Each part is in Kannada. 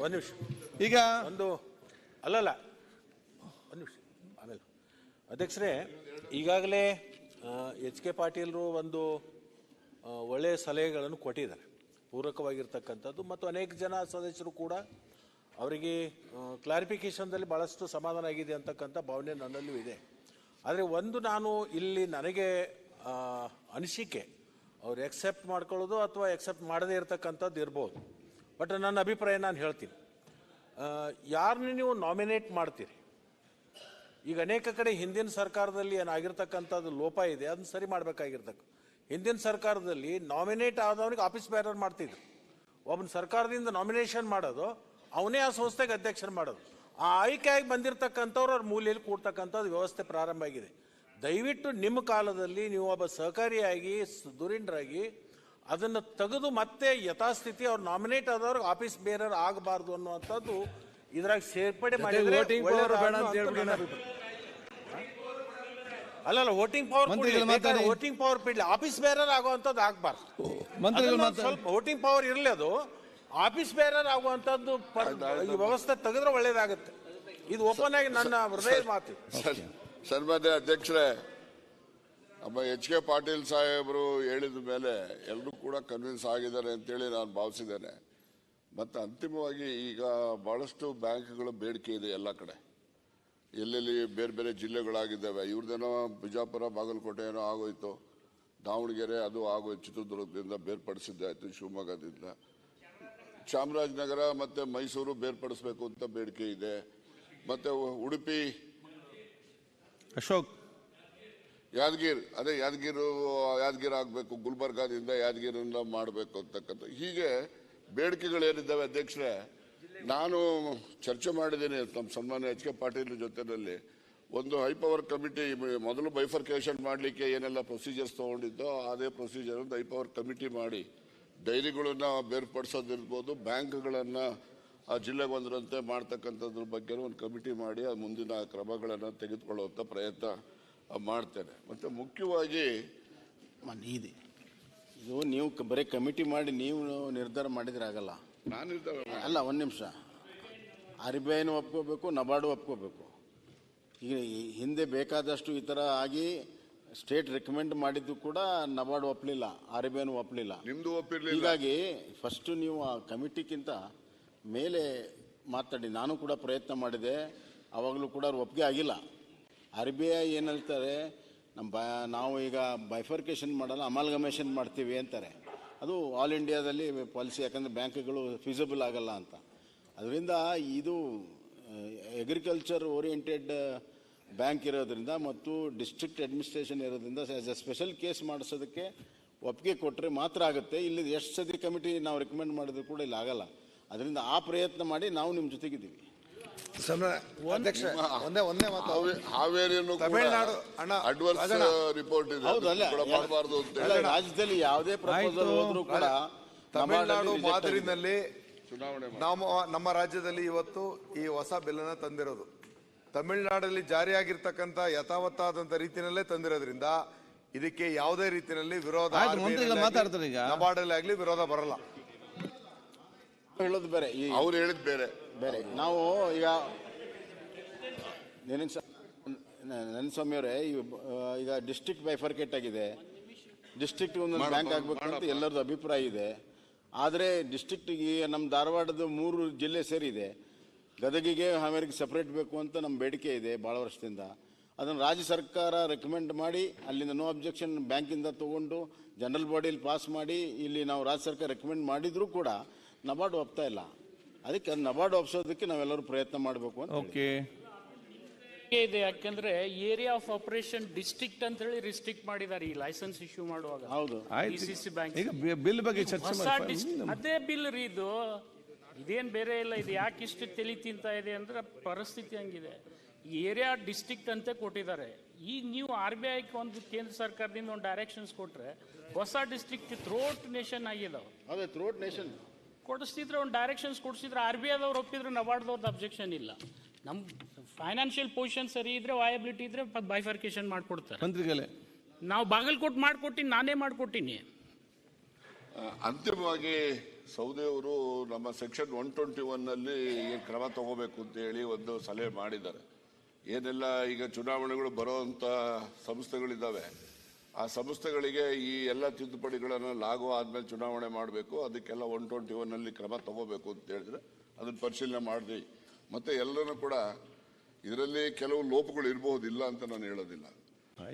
ಒಂದು ನಿಮಿಷ. ಈಗ ಒಂದು ಅಲ್ಲಲ್ಲ ಒಂದು ನಿಮಿಷ. ಆಮೇಲೆ ಅಧ್ಯಕ್ಷರೇ, ಈಗಾಗಲೇ ಎಚ್ ಕೆ ಪಾಟೀಲರು ಒಂದು ಒಳ್ಳೆಯ ಸಲಹೆಗಳನ್ನು ಕೊಟ್ಟಿದ್ದಾರೆ, ಪೂರಕವಾಗಿರ್ತಕ್ಕಂಥದ್ದು, ಮತ್ತು ಅನೇಕ ಜನ ಸದಸ್ಯರು ಕೂಡ ಅವರಿಗೆ ಕ್ಲಾರಿಫಿಕೇಷನ್ದಲ್ಲಿ ಭಾಳಷ್ಟು ಸಮಾಧಾನ ಆಗಿದೆ ಅಂತಕ್ಕಂಥ ಭಾವನೆ ನನ್ನಲ್ಲೂ ಇದೆ. ಆದರೆ ಒಂದು ನಾನು ಇಲ್ಲಿ ನನಗೆ ಅನಿಸಿಕೆ, ಅವ್ರು ಎಕ್ಸೆಪ್ಟ್ ಮಾಡ್ಕೊಳ್ಳೋದು ಅಥವಾ ಎಕ್ಸೆಪ್ಟ್ ಮಾಡದೇ ಇರತಕ್ಕಂಥದ್ದು ಇರ್ಬೋದು. ಬಟ್ ನನ್ನ ಅಭಿಪ್ರಾಯ ನಾನು ಹೇಳ್ತೀನಿ, ಯಾರನ್ನ ನೀವು ನಾಮಿನೇಟ್ ಮಾಡ್ತೀರಿ, ಈಗ ಅನೇಕ ಕಡೆ ಹಿಂದಿನ ಸರ್ಕಾರದಲ್ಲಿ ಏನಾಗಿರ್ತಕ್ಕಂಥದ್ದು ಲೋಪ ಇದೆ, ಅದನ್ನ ಸರಿ ಮಾಡಬೇಕಾಗಿರ್ತಕ್ಕ. ಹಿಂದಿನ ಸರ್ಕಾರದಲ್ಲಿ ನಾಮಿನೇಟ್ ಆದವನಿಗೆ ಆಫೀಸ್ ಬೇರರ್ ಮಾಡ್ತಿದ್ರು. ಒಬ್ಬನ ಸರ್ಕಾರದಿಂದ ನಾಮಿನೇಷನ್ ಮಾಡೋದು, ಅವನೇ ಆ ಸಂಸ್ಥೆಗೆ ಅಧ್ಯಕ್ಷರು ಮಾಡೋದು. ಆ ಆಯ್ಕೆಯಾಗಿ ಬಂದಿರತಕ್ಕಂಥವ್ರು ಅವ್ರ ಮೂಲೆಯಲ್ಲಿ ಕೂಡ್ತಕ್ಕಂಥದ್ದು ವ್ಯವಸ್ಥೆ ಪ್ರಾರಂಭ ಆಗಿದೆ. ದಯವಿಟ್ಟು ನಿಮ್ಮ ಕಾಲದಲ್ಲಿ ನೀವು ಒಬ್ಬ ಸಹಕಾರಿಯಾಗಿ ಧುರೀಣರಾಗಿ ಅದನ್ನು ತೆಗೆದು ಮತ್ತೆ ಯಥಾಸ್ಥಿತಿ ಅವ್ರು ನಾಮಿನೇಟ್ ಆದವ್ರಿಗೆ ಆಫೀಸ್ ಬೇರರ್ ಆಗಬಾರ್ದು ಅನ್ನುವಂಥದ್ದು ಇದ್ರಾಗ ಸೇರ್ಪಡೆ ಮಾಡಿದ್ರೆ ಅಲ್ಲಲ್ಲ, ವೋಟಿಂಗ್ ಪವರ್ ಬಿಡ್ಲಿ, ಆಫೀಸ್ ಬೇರರ್ ಆಗುವಂಥದ್ದು ಆಗಬಾರ್ದು. ಸ್ವಲ್ಪ ವೋಟಿಂಗ್ ಪವರ್ ಇರಲಿ, ಅದು ಆಫೀಸ್ ಬೇರರ್ ಆಗುವಂಥದ್ದು ಈ ವ್ಯವಸ್ಥೆ ತೆಗೆದ್ರೆ ಒಳ್ಳೇದಾಗುತ್ತೆ. ಇದು ಓಪನ್ ಆಗಿ ನನ್ನ ಹೃದಯ ಮಾತು. ಸನ್ಮಾನ್ಯ ಅಧ್ಯಕ್ಷರೇ, ನಮ್ಮ ಎಚ್ ಕೆ ಪಾಟೀಲ್ ಸಾಹೇಬರು ಹೇಳಿದ ಮೇಲೆ ಎಲ್ಲರೂ ಕೂಡ ಕನ್ವಿನ್ಸ್ ಆಗಿದ್ದಾರೆ ಅಂತೇಳಿ ನಾನು ಭಾವಿಸಿದ್ದೇನೆ. ಮತ್ತು ಅಂತಿಮವಾಗಿ ಈಗ ಬಹಳಷ್ಟು ಬ್ಯಾಂಕ್ಗಳ ಬೇಡಿಕೆ ಇದೆ ಎಲ್ಲ ಕಡೆ, ಎಲ್ಲೆಲ್ಲಿ ಬೇರೆ ಬೇರೆ ಜಿಲ್ಲೆಗಳಾಗಿದ್ದಾವೆ. ಇವ್ರದ್ದೇನೋ ಬಿಜಾಪುರ, ಬಾಗಲಕೋಟೆ ಏನೋ ಆಗೋಯ್ತು, ದಾವಣಗೆರೆ ಅದು ಆಗೋಯ್ತು, ಚಿತ್ರದುರ್ಗದಿಂದ ಬೇರ್ಪಡಿಸಿದ್ದಾಯ್ತು, ಶಿವಮೊಗ್ಗದಿಂದ, ಚಾಮರಾಜನಗರ ಮತ್ತು ಮೈಸೂರು ಬೇರ್ಪಡಿಸಬೇಕು ಅಂತ ಬೇಡಿಕೆ ಇದೆ. ಮತ್ತು ಉಡುಪಿ, ಅಶೋಕ್, ಯಾದಗಿರಿ ಆಗಬೇಕು, ಗುಲ್ಬರ್ಗಾದಿಂದ ಯಾದಗಿರಿಯಿಂದ ಮಾಡಬೇಕು ಅಂತಕ್ಕಂಥ ಹೀಗೆ ಬೇಡಿಕೆಗಳೇನಿದ್ದಾವೆ. ಅಧ್ಯಕ್ಷರೇ, ನಾನು ಚರ್ಚೆ ಮಾಡಿದ್ದೇನೆ ನಮ್ಮ ಸನ್ಮಾನ್ಯ ಎಚ್ ಕೆ ಪಾಟೀಲ್ ಜೊತೆಯಲ್ಲಿ. ಒಂದು ಹೈಪವರ್ ಕಮಿಟಿ, ಮೊದಲು ಬೈಫರ್ಕೇಷನ್ ಮಾಡಲಿಕ್ಕೆ ಏನೆಲ್ಲ ಪ್ರೊಸೀಜರ್ಸ್ ತೊಗೊಂಡಿದ್ದೋ ಅದೇ ಪ್ರೊಸೀಜರ್ ಒಂದು ಹೈಪವರ್ ಕಮಿಟಿ ಮಾಡಿ ಡೈರಿಗಳನ್ನ ಬೇರ್ಪಡಿಸೋದಿರ್ಬೋದು, ಬ್ಯಾಂಕ್ಗಳನ್ನು ಆ ಜಿಲ್ಲೆಗೆ ಒಂದರಂತೆ ಮಾಡ್ತಕ್ಕಂಥದ್ರ ಬಗ್ಗೆ ಒಂದು ಕಮಿಟಿ ಮಾಡಿ ಆ ಮುಂದಿನ ಕ್ರಮಗಳನ್ನು ತೆಗೆದುಕೊಳ್ಳುವಂಥ ಪ್ರಯತ್ನ ಮಾಡ್ತೇನೆ. ಮತ್ತು ಮುಖ್ಯವಾಗಿ ಇದು ನೀವು ಬರೀ ಕಮಿಟಿ ಮಾಡಿ ನೀವು ನಿರ್ಧಾರ ಮಾಡಿದ್ರೆ ಆಗಲ್ಲ. ನಾನು ನಿರ್ಧಾರ ಅಲ್ಲ, ಒಂದು ನಿಮಿಷ. RBIನೂ ಒಪ್ಕೋಬೇಕು, ನಬಾರ್ಡು ಒಪ್ಕೋಬೇಕು. ಈಗ ಹಿಂದೆ ಬೇಕಾದಷ್ಟು ಈ ಥರ ಆಗಿ ಸ್ಟೇಟ್ ರೆಕಮೆಂಡ್ ಮಾಡಿದ್ದು ಕೂಡ ನಬಾರ್ಡ್ ಒಪ್ಪಲಿಲ್ಲ, RBIನೂ ಒಪ್ಪಲಿಲ್ಲ, ನಿಮ್ದು ಒಪ್ಪಿರಲಿಲ್ಲ. ಹೀಗಾಗಿ ಫಸ್ಟು ನೀವು ಆ ಕಮಿಟಿಗಿಂತ ಮೇಲೆ ಮಾತಾಡಿ. ನಾನು ಕೂಡ ಪ್ರಯತ್ನ ಮಾಡಿದೆ, ಆವಾಗಲೂ ಕೂಡ ಅವ್ರು ಒಪ್ಪಿಗೆ ಆಗಿಲ್ಲ. RBI ಏನು ಹೇಳ್ತಾರೆ, ನಾವು ಈಗ ಬೈಫರ್ಕೇಷನ್ ಮಾಡಲ್ಲ, ಅಮಾಲ್ಗಮೇಷನ್ ಮಾಡ್ತೀವಿ ಅಂತಾರೆ. ಅದು ಆಲ್ ಇಂಡಿಯಾದಲ್ಲಿ ಪಾಲಿಸಿ, ಯಾಕಂದರೆ ಬ್ಯಾಂಕ್ಗಳು ಫೀಸಿಬಲ್ ಆಗಲ್ಲ ಅಂತ. ಅದರಿಂದ ಇದು ಅಗ್ರಿಕಲ್ಚರ್ ಓರಿಯೆಂಟೆಡ್ ಬ್ಯಾಂಕ್ ಇರೋದ್ರಿಂದ ಮತ್ತು ಡಿಸ್ಟ್ರಿಕ್ಟ್ ಅಡ್ಮಿನಿಸ್ಟ್ರೇಷನ್ ಇರೋದ್ರಿಂದ ಆಸ್ ಎ ಸ್ಪೆಷಲ್ ಕೇಸ್ ಮಾಡಿಸೋದಕ್ಕೆ ಒಪ್ಪಿಗೆ ಕೊಟ್ಟರೆ ಮಾತ್ರ ಆಗುತ್ತೆ. ಇಲ್ಲಿ ಎಷ್ಟು ಸತಿ ಕಮಿಟಿ ನಾವು ರೆಕಮೆಂಡ್ ಮಾಡಿದ್ರು ಕೂಡ ಇಲ್ಲಿ ಆಗಲ್ಲ. ಅದರಿಂದ ಆ ಪ್ರಯತ್ನ ಮಾಡಿ ನಾವು ನಿಮ್ಮ ಜೊತೆಗಿದ್ದೀವಿ. ರಾಜ್ಯದಲ್ಲಿ ಯಾವುದೇ ಪ್ರಪೋಸಲ್ ಹೋದ್ರೂ ಕೂಡ ತಮಿಳುನಾಡು ಮಾದರಿನಲ್ಲಿ ನಮ್ಮ ರಾಜ್ಯದಲ್ಲಿ ಇವತ್ತು ಈ ಹೊಸ ಬಿಲ್ ಅನ್ನ ತಂದಿರೋದು ತಮಿಳುನಾಡಲ್ಲಿ ಜಾರಿಯಾಗಿರ್ತಕ್ಕಂಥ ಯಥಾವತ್ತಾದಂತ ರೀತಿಯಲ್ಲೇ ತಂದಿರೋದ್ರಿಂದ ಇದಕ್ಕೆ ಯಾವುದೇ ರೀತಿಯಲ್ಲಿ ವಿರೋಧ ನಬಾರ್ಡಲ್ಲಿ ಆಗ್ಲಿ ವಿರೋಧ ಬರಲ್ಲ. ಹೇಳೋದು ಬೇರೆ, ಅವ್ರು ಹೇಳಿದ್ ಬೇರೆ ಬೇರೆ. ನಾವು ಈಗ ನರಸಿಂಹಸ್ವಾಮಿ ಅವರೇ, ಈಗ ಡಿಸ್ಟ್ರಿಕ್ಟ್ ಬೈಫರ್ಕೇಟ್ ಆಗಿದೆ, ಡಿಸ್ಟ್ರಿಕ್ಟ್ ಒಂದೊಂದು ಬ್ಯಾಂಕ್ ಆಗ್ಬೇಕು ಅಂತ ಎಲ್ಲರದ್ದು ಅಭಿಪ್ರಾಯ ಇದೆ. ಆದರೆ ಡಿಸ್ಟ್ರಿಕ್ಟಿಗೆ ನಮ್ಮ ಧಾರವಾಡದ 3 ಜಿಲ್ಲೆ ಸೇರಿದೆ. ಗದಗಿಗೆ ಹಾವೇರಿಗೆ ಸಪ್ರೇಟ್ ಬೇಕು ಅಂತ ನಮ್ಮ ಬೇಡಿಕೆ ಇದೆ ಭಾಳ ವರ್ಷದಿಂದ. ಅದನ್ನು ರಾಜ್ಯ ಸರ್ಕಾರ ರೆಕಮೆಂಡ್ ಮಾಡಿ ಅಲ್ಲಿಂದ ನೋ ಅಬ್ಜೆಕ್ಷನ್ ಬ್ಯಾಂಕಿಂದ ತೊಗೊಂಡು ಜನರಲ್ ಬಾಡಿಯಲ್ಲಿ ಪಾಸ್ ಮಾಡಿ ಇಲ್ಲಿ ನಾವು ರಾಜ್ಯ ಸರ್ಕಾರ ರೆಕಮೆಂಡ್ ಮಾಡಿದರೂ ಕೂಡ ನಬಾರ್ಡ್ ಒಪ್ತಾ ಇಲ್ಲ. ಅದಕ್ಕೆ ನಬಾರ್ಡ್ ಒಪ್ಸೋದಕ್ಕೆ ನಾವೆಲ್ಲರೂ ಪ್ರಯತ್ನ ಮಾಡಬೇಕು ಅಂತ ಇದೆ. ಯಾಕಂದ್ರೆ ಏರಿಯಾ ಆಫ್ ಆಪರೇಷನ್ ಡಿಸ್ಟ್ರಿಕ್ಟ್ ಅಂತ ಹೇಳಿ ರಿಸ್ಟ್ರಿಕ್ಟ್ ಮಾಡಿದ್ದಾರೆ ಈ ಲೈಸೆನ್ಸ್ ಇಶ್ಯೂ ಮಾಡುವಾಗ. ಹೌದು, DCC ಬ್ಯಾಂಕ್ ಬಿಲ್ ಬಗ್ಗೆ ಚರ್ಚೆ ಅದೇ ಬಿಲ್ ರೀ ಇದು, ಇದೇನ್ ಬೇರೆ ಇಲ್ಲ. ಇದು ಯಾಕೆ ಇಷ್ಟು ತಲೆ ತಿಂತಾ ಇದೆ ಅಂದ್ರೆ ಪರಿಸ್ಥಿತಿ ಹಂಗಿದೆ. ಏರಿಯಾ ಡಿಸ್ಟ್ರಿಕ್ಟ್ ಅಂತ ಕೊಟ್ಟಿದ್ದಾರೆ. ಈಗ ನೀವು RBI ಒಂದು ಕೇಂದ್ರ ಸರ್ಕಾರದಿಂದ ಒಂದು ಡೈರೆಕ್ಷನ್ಸ್ ಕೊಟ್ರೆ ಹೊಸ ಡಿಸ್ಟ್ರಿಕ್ಟ್ ಥ್ರೋಟ್ ನೇಷನ್ ಆಗಿದಾವೆ. ಅದೇ ಥ್ರೋಟ್ ನೇಷನ್ ಕೊಡಿಸ್ತಿದ್ರೆ ಒಂದು ಡೈರೆಕ್ಷನ್ಸ್ ಕೊಡಿಸಿದ್ರೆ RBIದವ್ರು ಒಪ್ಪಿದ್ರೆ ನಬಾರ್ಡ್ದವ್ರದ್ದು ಅಬ್ಜೆಕ್ಷನ್ ಇಲ್ಲ. ನಮ್ಮ ಫೈನಾನ್ಷಿಯಲ್ ಪೊಸಿಷನ್ ಸರಿ ಇದ್ರೆ, ವಯಬಿಲಿಟಿ ಇದ್ರೆ ಬೈಫರ್ಕೇಷನ್ ಮಾಡಿಕೊಡ್ತಾರೆ. ನಾವು ಬಾಗಲಕೋಟೆ ಮಾಡಿಕೊಟ್ಟಿನಿ, ನಾನೇ ಮಾಡಿಕೊಟ್ಟಿನಿ. ಅಂತಿಮವಾಗಿ ಸೌದಿ ಅವರು ನಮ್ಮ ಸೆಕ್ಷನ್ 121ನಲ್ಲಿ ಕ್ರಮ ತಗೋಬೇಕು ಅಂತ ಹೇಳಿ ಒಂದು ಸಲಹೆ ಮಾಡಿದ್ದಾರೆ. ಏನೆಲ್ಲ ಈಗ ಚುನಾವಣೆಗಳು ಬರೋವಂಥ ಸಂಸ್ಥೆಗಳಿದ್ದಾವೆ, ಆ ಸಂಸ್ಥೆಗಳಿಗೆ ಈ ಎಲ್ಲ ತಿದ್ದುಪಡಿಗಳನ್ನು ಲಾಗು ಆದ್ಮೇಲೆ ಚುನಾವಣೆ ಮಾಡಬೇಕು, ಅದಕ್ಕೆಲ್ಲ 121ನಲ್ಲಿ ಕ್ರಮ ತಗೋಬೇಕು ಅಂತ ಹೇಳಿದ್ರೆ ಅದನ್ನ ಪರಿಶೀಲನೆ ಮಾಡಿದ್ವಿ. ಮತ್ತೆ ಎಲ್ಲರೂ ಕೂಡ ಇದರಲ್ಲಿ ಕೆಲವು ಲೋಪಗಳು ಇರಬಹುದಿಲ್ಲ ಅಂತ ನಾನು ಹೇಳೋದಿಲ್ಲ,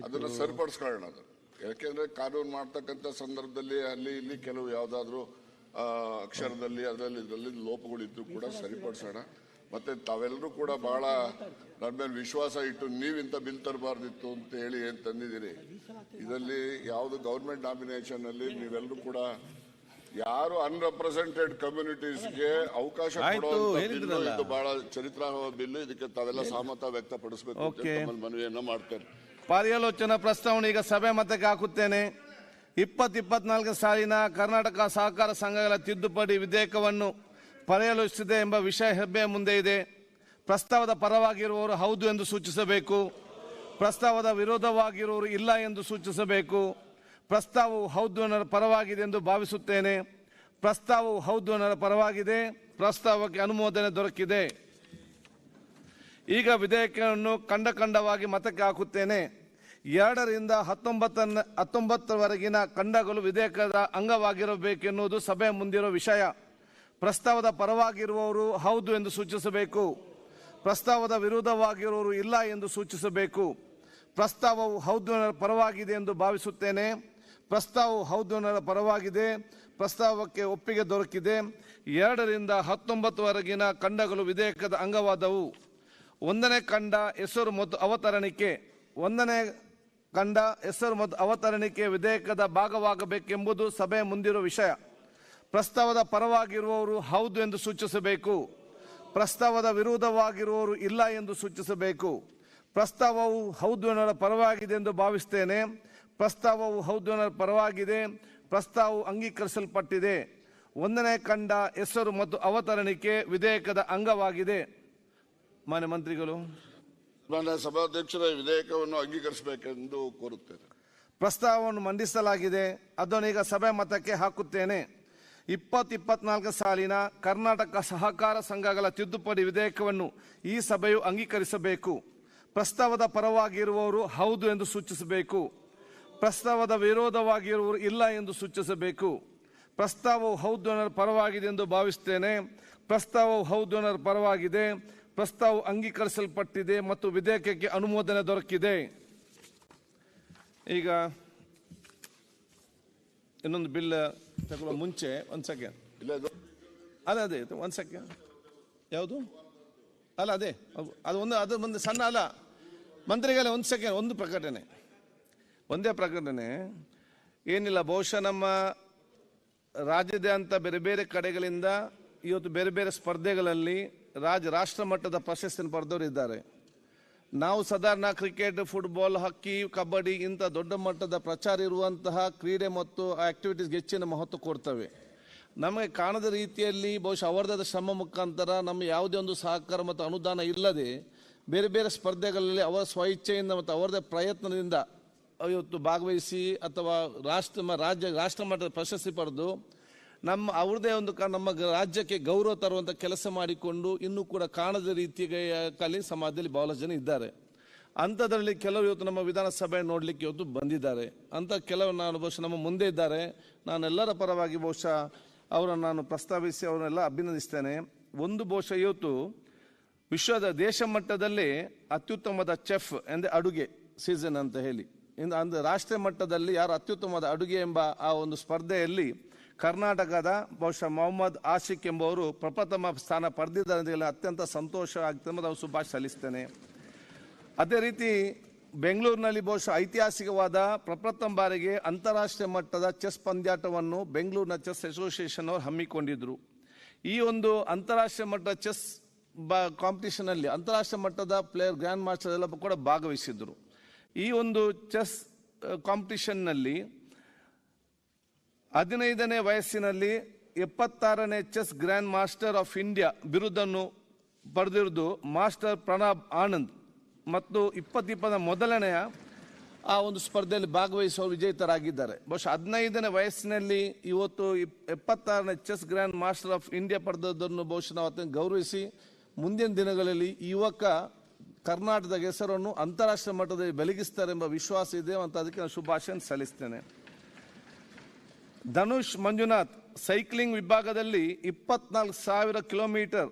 ಅದನ್ನ ಸರಿಪಡಿಸ್ಕೊಳ್ಳೋಣ. ಅದು ಯಾಕೆಂದ್ರೆ ಕಾನೂನು ಮಾಡ್ತಕ್ಕಂಥ ಸಂದರ್ಭದಲ್ಲಿ ಅಲ್ಲಿ ಇಲ್ಲಿ ಕೆಲವು ಯಾವುದಾದ್ರೂ ಅಕ್ಷರದಲ್ಲಿ ಅದರಲ್ಲಿ ಇದರಲ್ಲಿ ಲೋಪಗಳು ಇದ್ದು ಕೂಡ ಸರಿಪಡಿಸೋಣ. ಮತ್ತೆ ತಾವೆಲ್ಲರೂ ಕೂಡ ಬಹಳ ನನ್ನ ಮೇಲೆ ವಿಶ್ವಾಸ ಇಟ್ಟು ನೀವಿಂತ ಬಿಲ್ ತರಬಾರ್ದಿತ್ತು ಅಂತ ಹೇಳಿ ಏನ್ ತಂದಿದ್ದೀರಿ. ಇದರಲ್ಲಿ ಯಾವುದು ಗೌರ್ಮೆಂಟ್ ನಾಮಿನೇಷನ್ ಅಲ್ಲಿ ನೀವೆಲ್ಲರೂ ಕೂಡ ಯಾರು ಅನ್ರೆಪ್ರೆಸೆಂಟೆಡ್ ಕಮ್ಯುನಿಟೀಸ್ಗೆ ಅವಕಾಶ ಕೊಡುವಂತ ಇದು ಬಹಳ ಚರಿತ್ರಾರ್ಹ ಬಿಲ್. ಇದಕ್ಕೆ ತಾವೆಲ್ಲ ಸಹಮತ ವ್ಯಕ್ತಪಡಿಸಬೇಕು ಅಂತ ತಮ್ಮಲ್ಲಿ ಮನವಿಯನ್ನ ಮಾಡ್ತೇನೆ. ಪರ್ಯಾಲೋಚನಾ ಪ್ರಸ್ತಾವನೆ ಈಗ ಸಭೆ ಮತಕ್ಕೆ ಹಾಕುತ್ತೇನೆ. 2024 ಸಾಲಿನ ಕರ್ನಾಟಕ ಸಹಕಾರ ಸಂಘಗಳ ತಿದ್ದುಪಡಿ ವಿಧೇಯಕವನ್ನು ಪರ್ಯಾಲೋಚಿಸಿದೆ ಎಂಬ ವಿಷಯ ಹೆಬ್ಬೆಯ ಮುಂದೆ ಇದೆ. ಪ್ರಸ್ತಾವದ ಪರವಾಗಿರುವವರು ಹೌದು ಎಂದು ಸೂಚಿಸಬೇಕು. ಪ್ರಸ್ತಾವದ ವಿರೋಧವಾಗಿರುವವರು ಇಲ್ಲ ಎಂದು ಸೂಚಿಸಬೇಕು. ಪ್ರಸ್ತಾವವು ಹೌದು ಅನ್ನರ ಪರವಾಗಿದೆ ಎಂದು ಭಾವಿಸುತ್ತೇನೆ. ಪ್ರಸ್ತಾವವು ಹೌದು ಅನ್ನರ ಪರವಾಗಿದೆ. ಪ್ರಸ್ತಾವಕ್ಕೆ ಅನುಮೋದನೆ ದೊರಕಿದೆ. ಈಗ ವಿಧೇಯಕವನ್ನು ಖಂಡವಾಗಿ ಮತಕ್ಕೆ ಹಾಕುತ್ತೇನೆ. 2 ರಿಂದ 19ವರೆಗಿನ ಖಂಡಗಳು ವಿಧೇಯಕದ ಅಂಗವಾಗಿರಬೇಕೆನ್ನುವುದು ಸಭೆ ಮುಂದಿರುವ ವಿಷಯ. ಪ್ರಸ್ತಾವದ ಪರವಾಗಿರುವವರು ಹೌದು ಎಂದು ಸೂಚಿಸಬೇಕು. ಪ್ರಸ್ತಾವದ ವಿರೋಧವಾಗಿರುವವರು ಇಲ್ಲ ಎಂದು ಸೂಚಿಸಬೇಕು. ಪ್ರಸ್ತಾವವು ಹೌದು ಅನ್ನರ ಪರವಾಗಿದೆ ಎಂದು ಭಾವಿಸುತ್ತೇನೆ. ಪ್ರಸ್ತಾವವು ಹೌದು ಅನ್ನರ ಪರವಾಗಿದೆ. ಪ್ರಸ್ತಾವಕ್ಕೆ ಒಪ್ಪಿಗೆ ದೊರಕಿದೆ. 2 ರಿಂದ 19ವರೆಗಿನ ಖಂಡಗಳು ವಿಧೇಯಕದ ಅಂಗವಾದವು. 1ನೇ ಖಂಡ ಹೆಸರು ಮತ್ತು ಅವತರಣಿಕೆ. 1ನೇ ಖಂಡ ಹೆಸರು ಮತ್ತು ಅವತರಣಿಕೆ ವಿಧೇಯಕದ ಭಾಗವಾಗಬೇಕೆಂಬುದು ಸಭೆ ಮುಂದಿರುವ ವಿಷಯ. ಪ್ರಸ್ತಾವದ ಪರವಾಗಿರುವವರು ಹೌದು ಎಂದು ಸೂಚಿಸಬೇಕು. ಪ್ರಸ್ತಾವದ ವಿರೋಧವಾಗಿರುವವರು ಇಲ್ಲ ಎಂದು ಸೂಚಿಸಬೇಕು. ಪ್ರಸ್ತಾವವು ಹೌದು ಅನ್ನರ ಪರವಾಗಿದೆ ಎಂದು ಭಾವಿಸುತ್ತೇನೆ. ಪ್ರಸ್ತಾವವು ಹೌದು ಅನ್ನರ ಪರವಾಗಿದೆ. ಪ್ರಸ್ತಾವವು ಅಂಗೀಕರಿಸಲ್ಪಟ್ಟಿದೆ. 1ನೇ ಖಂಡ ಹೆಸರು ಮತ್ತು ಅವತರಣಿಕೆ ವಿಧೇಯಕದ ಅಂಗವಾಗಿದೆ. ಮಾನ್ಯ ಮಂತ್ರಿಗಳು, ಮಾನ್ಯ ಸಭಾಧ್ಯಕ್ಷರ ವಿಧೇಯಕವನ್ನು ಅಂಗೀಕರಿಸಬೇಕೆಂದು ಕೋರುತ್ತೇನೆ. ಪ್ರಸ್ತಾವವನ್ನು ಮಂಡಿಸಲಾಗಿದೆ. ಅದನ್ನು ಈಗ ಸಭೆ ಮತಕ್ಕೆ ಹಾಕುತ್ತೇನೆ. 2024 ಸಾಲಿನ ಕರ್ನಾಟಕ ಸಹಕಾರ ಸಂಘಗಳ ತಿದ್ದುಪಡಿ ವಿಧೇಯಕವನ್ನು ಈ ಸಭೆಯು ಅಂಗೀಕರಿಸಬೇಕು. ಪ್ರಸ್ತಾವದ ಪರವಾಗಿರುವವರು ಹೌದು ಎಂದು ಸೂಚಿಸಬೇಕು. ಪ್ರಸ್ತಾವದ ವಿರೋಧವಾಗಿರುವವರು ಇಲ್ಲ ಎಂದು ಸೂಚಿಸಬೇಕು. ಪ್ರಸ್ತಾವವು ಹೌದು ಅನ್ನರ ಪರವಾಗಿದೆ ಎಂದು ಭಾವಿಸುತ್ತೇನೆ. ಪ್ರಸ್ತಾವವು ಹೌದು ಅನ್ನರ ಪರವಾಗಿದೆ. ಪ್ರಸ್ತಾವವು ಅಂಗೀಕರಿಸಲ್ಪಟ್ಟಿದೆ ಮತ್ತು ವಿಧೇಯಕಕ್ಕೆ ಅನುಮೋದನೆ ದೊರಕಿದೆ. ಈಗ ಇನ್ನೊಂದು ಬಿಲ್ ತಗೊಳ್ಳುವ ಮುಂಚೆ ಒಂದು ಸೆಕೆಂಡ್. ಅದೇ ಒಂದು ಸೆಕೆಂಡ್. ಯಾವುದು ಅಲ್ಲ ಅದೇ ಅದು ಒಂದು ಸಣ್ಣ ಅಲ್ಲ ಮಂತ್ರಿಗಳೇ, ಒಂದು ಸೆಕೆಂಡ್. ಒಂದು ಪ್ರಕಟಣೆ, ಒಂದೇ ಪ್ರಕಟಣೆ. ಏನಿಲ್ಲ, ಬಹುಶಃ ನಮ್ಮ ರಾಜ್ಯದಾದ್ಯಂತ ಬೇರೆ ಬೇರೆ ಕಡೆಗಳಿಂದ ಇವತ್ತು ಬೇರೆ ಬೇರೆ ಸ್ಪರ್ಧೆಗಳಲ್ಲಿ ರಾಷ್ಟ್ರ ಮಟ್ಟದ ಪ್ರಶಸ್ತಿಯನ್ನು ಪಡೆದವರು ಇದ್ದಾರೆ. ನಾವು ಸಾಧಾರಣ ಕ್ರಿಕೆಟ್, ಫುಟ್ಬಾಲ್, ಹಾಕಿ, ಕಬಡ್ಡಿ ಇಂಥ ದೊಡ್ಡ ಮಟ್ಟದ ಪ್ರಚಾರ ಇರುವಂತಹ ಕ್ರೀಡೆ ಮತ್ತು ಆಕ್ಟಿವಿಟೀಸ್ಗೆ ಹೆಚ್ಚಿನ ಮಹತ್ವ ಕೊಡ್ತವೆ. ನಮಗೆ ಕಾಣದ ರೀತಿಯಲ್ಲಿ ಬಹುಶಃ ಅವರದಾದ ಶ್ರಮ ಮುಖಾಂತರ ನಮ್ಮ ಯಾವುದೇ ಒಂದು ಸಹಕಾರ ಮತ್ತು ಅನುದಾನ ಇಲ್ಲದೆ ಬೇರೆ ಬೇರೆ ಸ್ಪರ್ಧೆಗಳಲ್ಲಿ ಅವರ ಸ್ವಇಚ್ಛೆಯಿಂದ ಮತ್ತು ಅವರದೇ ಪ್ರಯತ್ನದಿಂದ ಇವತ್ತು ಭಾಗವಹಿಸಿ ಅಥವಾ ರಾಷ್ಟ್ರ ಮಟ್ಟದ ಪ್ರಶಸ್ತಿ ಪಡೆದು ಅವ್ರದೇ ಒಂದು ನಮ್ಮ ರಾಜ್ಯಕ್ಕೆ ಗೌರವ ತರುವಂಥ ಕೆಲಸ ಮಾಡಿಕೊಂಡು ಇನ್ನೂ ಕೂಡ ಕಾಣದ ರೀತಿಯಲ್ಲಿ ಸಮಾಜದಲ್ಲಿ ಬಹಳಷ್ಟು ಜನ ಇದ್ದಾರೆ. ಅಂಥದ್ರಲ್ಲಿ ಕೆಲವರು ಇವತ್ತು ನಮ್ಮ ವಿಧಾನಸಭೆ ನೋಡಲಿಕ್ಕೆ ಇವತ್ತು ಬಂದಿದ್ದಾರೆ. ಅಂಥ ಕೆಲವು ಬಹುಶಃ ನಮ್ಮ ಮುಂದೆ ಇದ್ದಾರೆ. ನಾನೆಲ್ಲರ ಪರವಾಗಿ ಬಹುಶಃ ಅವರನ್ನು ನಾನು ಪ್ರಸ್ತಾವಿಸಿ ಅವರನ್ನೆಲ್ಲ ಅಭಿನಂದಿಸ್ತೇನೆ. ಒಂದು ಬಹುಶಃ ಇವತ್ತು ವಿಶ್ವದ ದೇಶ ಮಟ್ಟದಲ್ಲಿ ಅತ್ಯುತ್ತಮದ ಚೆಫ್ ಎಂದರೆ ಅಡುಗೆ ಸೀಸನ್ ಅಂತ ಹೇಳಿ ಅಂದ್ರೆ ರಾಷ್ಟ್ರೀಯ ಮಟ್ಟದಲ್ಲಿ ಯಾರು ಅತ್ಯುತ್ತಮವಾದ ಅಡುಗೆ ಎಂಬ ಆ ಒಂದು ಸ್ಪರ್ಧೆಯಲ್ಲಿ ಕರ್ನಾಟಕದ ಬಹುಶಃ ಮೊಹಮ್ಮದ್ ಆಶಿಕ್ ಎಂಬುವರು ಪ್ರಪ್ರಥಮ ಸ್ಥಾನ ಪಡೆದಿದ್ದಾರೆ. ಅತ್ಯಂತ ಸಂತೋಷ ಆಗ್ತದೆ ಮತ್ತು ನಾವು ಶುಭಾಶಯ ಸಲ್ಲಿಸ್ತೇನೆ. ಅದೇ ರೀತಿ ಬೆಂಗಳೂರಿನಲ್ಲಿ ಬಹುಶಃ ಐತಿಹಾಸಿಕವಾದ ಪ್ರಪ್ರಥಮ ಬಾರಿಗೆ ಅಂತಾರಾಷ್ಟ್ರೀಯ ಮಟ್ಟದ ಚೆಸ್ ಪಂದ್ಯಾಟವನ್ನು ಬೆಂಗಳೂರಿನ ಚೆಸ್ ಅಸೋಸಿಯೇಷನ್ ಅವರು ಹಮ್ಮಿಕೊಂಡಿದ್ರು. ಈ ಒಂದು ಅಂತಾರಾಷ್ಟ್ರೀಯ ಮಟ್ಟದ ಚೆಸ್ ಕಾಂಪಿಟೇಷನಲ್ಲಿ ಅಂತಾರಾಷ್ಟ್ರೀಯ ಮಟ್ಟದ ಪ್ಲೇಯರ್ ಗ್ರ್ಯಾಂಡ್ ಮಾಸ್ಟರ್ ಎಲ್ಲ ಕೂಡ ಭಾಗವಹಿಸಿದ್ರು. ಈ ಒಂದು ಚೆಸ್ ಕಾಂಪಿಟೇಷನ್ನಲ್ಲಿ 15ನೇ ವಯಸ್ಸಿನಲ್ಲಿ 76ನೇ chess grandmaster of India ಬಿರುದನ್ನು ಪಡೆದಿರುವುದು ಮಾಸ್ಟರ್ ಪ್ರಣಬ್ ಆನಂದ್ ಮತ್ತು 2020 ಮೊದಲನೆಯ ಆ ಒಂದು ಸ್ಪರ್ಧೆಯಲ್ಲಿ ಭಾಗವಹಿಸುವ ವಿಜೇತರಾಗಿದ್ದಾರೆ. ಬಹುಶಃ 15ನೇ ವಯಸ್ಸಿನಲ್ಲಿ ಇವತ್ತು 76ನೇ chess grandmaster of India ಪಡೆದದ್ದನ್ನು ಬಹುಶಃ ನಾವು ಅದನ್ನು ಗೌರವಿಸಿ ಮುಂದಿನ ದಿನಗಳಲ್ಲಿ ಯುವಕ ಕರ್ನಾಟಕದ ಹೆಸರನ್ನು ಅಂತಾರಾಷ್ಟ್ರೀಯ ಮಟ್ಟದಲ್ಲಿ ಬೆಳಗಿಸ್ತಾರೆ ಎಂಬ ವಿಶ್ವಾಸ ಇದೆ ಅಂತ ಅದಕ್ಕೆ ನಾನು ಶುಭಾಶಯ ಸಲ್ಲಿಸ್ತೇನೆ. ಧನುಷ್ ಮಂಜುನಾಥ್ ಸೈಕ್ಲಿಂಗ್ ವಿಭಾಗದಲ್ಲಿ 24,000 ಕಿಲೋಮೀಟರ್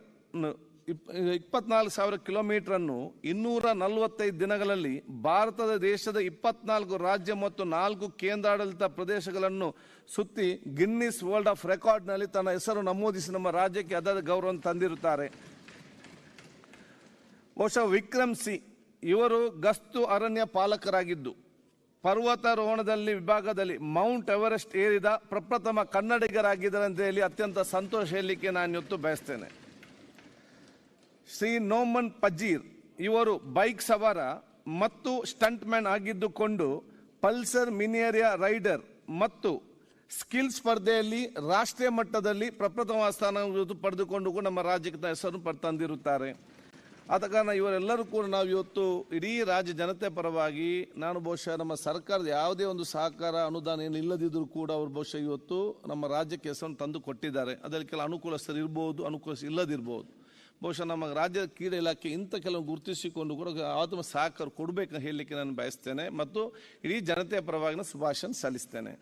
245 ದಿನಗಳಲ್ಲಿ ಭಾರತದ ದೇಶದ 24 ರಾಜ್ಯ ಮತ್ತು 4 ಕೇಂದ್ರಾಡಳಿತ ಪ್ರದೇಶಗಳನ್ನು ಸುತ್ತಿ ಗಿನ್ನಿಸ್ ವರ್ಲ್ಡ್ ಆಫ್ ರೆಕಾರ್ಡ್ನಲ್ಲಿ ತನ್ನ ಹೆಸರು ನಮೂದಿಸಿ ನಮ್ಮ ರಾಜ್ಯಕ್ಕೆ ಅದರ ಗೌರವವನ್ನು ತಂದಿರುತ್ತಾರೆ. ಬಹುಶಃ ವಿಕ್ರಮ್ ಸಿ ಇವರು ಗಸ್ತು ಅರಣ್ಯ ಪಾಲಕರಾಗಿದ್ದು ಪರ್ವತಾರೋಹಣದಲ್ಲಿ ವಿಭಾಗದಲ್ಲಿ ಮೌಂಟ್ ಎವರೆಸ್ಟ್ ಏರಿದ ಪ್ರಪ್ರಥಮ ಕನ್ನಡಿಗರಾಗಿದ್ದಾರೆ ಅಂತ ಹೇಳಿ ಅತ್ಯಂತ ಸಂತೋಷ ಹೇಳಲಿಕ್ಕೆ ನಾನು ಇವತ್ತು ಬಯಸ್ತೇನೆ. ಶ್ರೀ ನೋಮನ್ ಪಜೀರ್ ಇವರು ಬೈಕ್ ಸವಾರ ಮತ್ತು ಸ್ಟಂಟ್ ಮ್ಯಾನ್ ಆಗಿದ್ದುಕೊಂಡು ಪಲ್ಸರ್ ಮಿನಿಯರಿಯಾ ರೈಡರ್ ಮತ್ತು ಸ್ಕಿಲ್ ಸ್ಪರ್ಧೆಯಲ್ಲಿ ರಾಷ್ಟ್ರೀಯ ಮಟ್ಟದಲ್ಲಿ ಪ್ರಪ್ರಥಮ ಸ್ಥಾನ ಪಡೆದುಕೊಂಡು ನಮ್ಮ ರಾಜ್ಯಕ್ಕೆ ಹೆಸರನ್ನು ತಂದಿರುತ್ತಾರೆ. ಆದ ಕಾರಣ ಇವರೆಲ್ಲರೂ ಕೂಡ ನಾವು ಇವತ್ತು ಇಡೀ ರಾಜ್ಯ ಜನತೆ ಪರವಾಗಿ ನಾನು ಬಹುಶಃ ನಮ್ಮ ಸರ್ಕಾರದ ಯಾವುದೇ ಒಂದು ಸಹಕಾರ ಅನುದಾನ ಏನು ಇಲ್ಲದಿದ್ದರೂ ಕೂಡ ಅವರು ಬಹುಶಃ ಇವತ್ತು ನಮ್ಮ ರಾಜ್ಯಕ್ಕೆ ಹೆಸರನ್ನು ತಂದು ಕೊಟ್ಟಿದ್ದಾರೆ. ಅದರಲ್ಲಿ ಕೆಲವು ಅನುಕೂಲಸ್ಥರು ಇರ್ಬೋದು, ಅನುಕೂಲಸ್ಥರು ಇಲ್ಲದಿರ್ಬೋದು. ಬಹುಶಃ ನಮ್ಮ ರಾಜ್ಯದ ಕ್ರೀಡೆ ಇಲಾಖೆ ಇಂಥ ಕೆಲವು ಗುರುತಿಸಿಕೊಂಡು ಕೂಡ ಯಾವುದೇ ಸಹಕಾರ ಕೊಡಬೇಕಂತ ಹೇಳಲಿಕ್ಕೆ ನಾನು ಬಯಸ್ತೇನೆ ಮತ್ತು ಇಡೀ ಜನತೆಯ ಪರವಾಗಿ ಶುಭಾಶಯ ಸಲ್ಲಿಸ್ತೇನೆ.